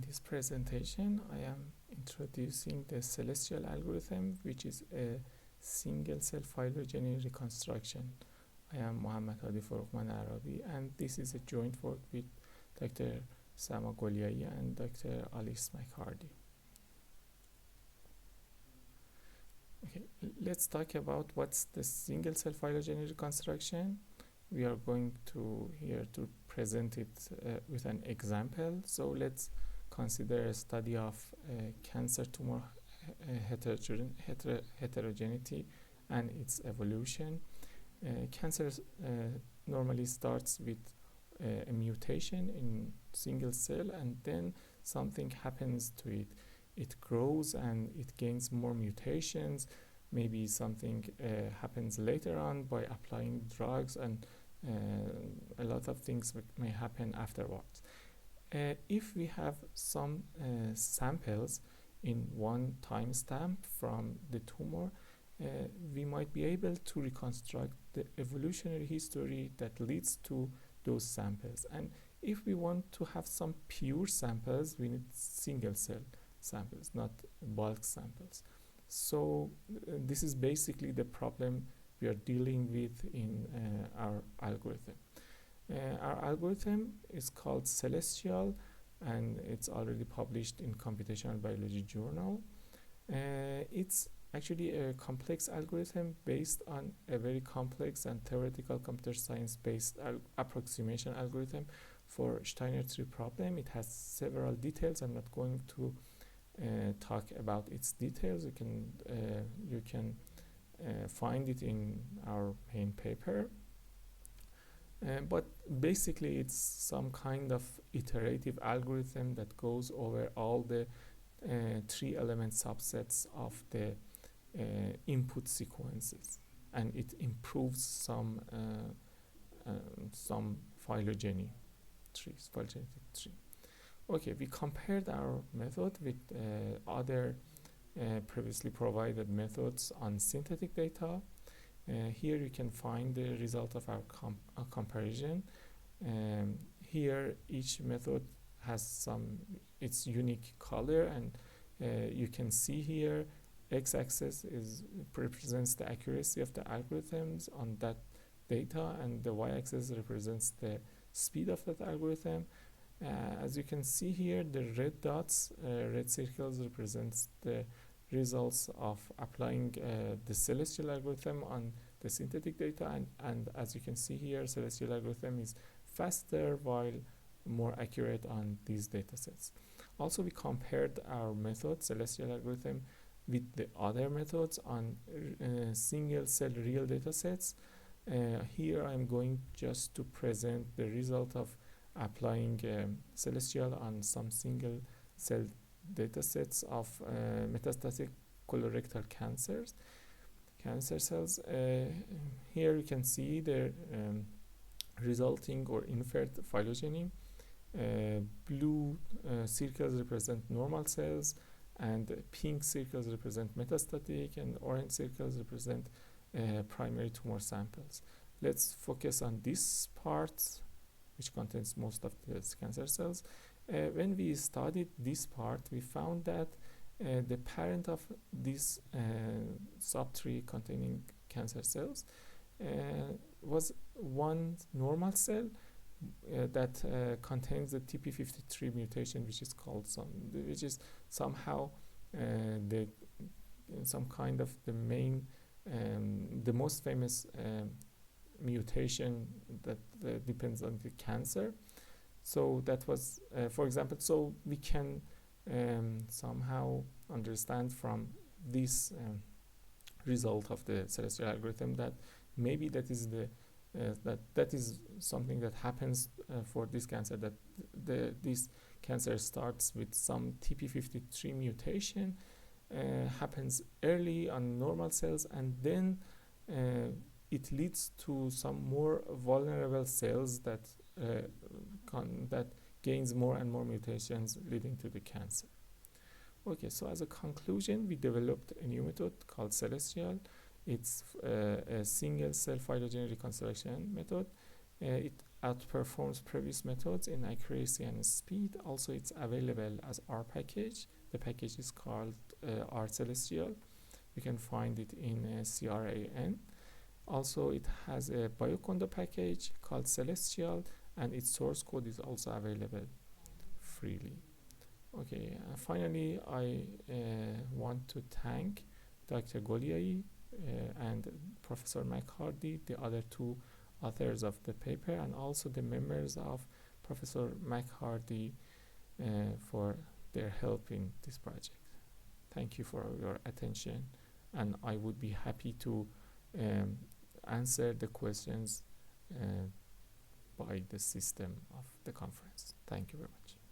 this presentation, I am introducing the Scelestial algorithm, which is a single-cell phylogeny reconstruction. I am Mohammad Hadi Foroughmand Araabi, and this is a joint work with Dr. Sama Goliai and Dr. ISMB. Okay, let's talk about what's the single-cell phylogeny reconstruction. We are going to here to present it with an example. So let's consider a study of cancer tumor heterogeneity and its evolution. Cancer normally starts with a mutation in single cell, and then something happens to it. It grows and it gains more mutations. Maybe something happens later on by applying drugs, and a lot of things may happen afterwards. If we have some samples in one timestamp from the tumor, we might be able to reconstruct the evolutionary history that leads to those samples. And if we want to have some pure samples, we need single cell samples, not bulk samples. So this is basically the problem we are dealing with in our algorithm. Our algorithm is called Scelestial, and it's already published in Computational Biology Journal. It's actually a complex algorithm based on a very complex and theoretical computer science based approximation algorithm for Steiner tree problem. It has several details. I'm not going to talk about its details. You can find it in our main paper. But basically it's some kind of iterative algorithm that goes over all the three element subsets of the input sequences, and it improves some phylogenetic trees. Okay, we compared our method with other previously provided methods on synthetic data. Here you can find the result of our comparison. Here each method has its unique color, and you can see here x-axis represents the accuracy of the algorithms on that data, and the y-axis represents the speed of that algorithm. As you can see here, the red dots, red circles represents the results of applying the Scelestial algorithm on the synthetic data, and as you can see here, Scelestial algorithm is faster while more accurate on these data sets. Also, we compared our method, Scelestial algorithm, with the other methods on single cell real data sets. Here I'm going just to present the result of applying Scelestial on some single cell data sets of metastatic colorectal cancer cells. Here you can see the resulting or inferred phylogeny. Blue circles represent normal cells, and pink circles represent metastatic, and orange circles represent primary tumor samples. Let's focus on this part, which contains most of the cancer cells. When we studied this part, we found that the parent of this subtree containing cancer cells was one normal cell that contains the TP53 mutation, which is somehow some kind of the most famous mutation that depends on the cancer. So that was, for example, so we can somehow understand from this result of the Scelestial algorithm that maybe that is that is something that happens for this cancer, that this cancer starts with some TP53 mutation, happens early on normal cells, and then it leads to some more vulnerable cells that gains more and more mutations, leading to the cancer. Okay, so as a conclusion, we developed a new method called Scelestial. It's a single cell phylogeny reconstruction method. It outperforms previous methods in accuracy and speed. Also, it's available as R package. The package is called R Scelestial. You can find it in CRAN. Also, it has a biocondo package called Scelestial, and its source code is also available freely. Okay, finally, I want to thank Dr. Goliai and Professor McHardy, the other two authors of the paper, and also the members of Professor McHardy for their help in this project. Thank you for your attention, and I would be happy to answer the questions by the system of the conference. Thank you very much.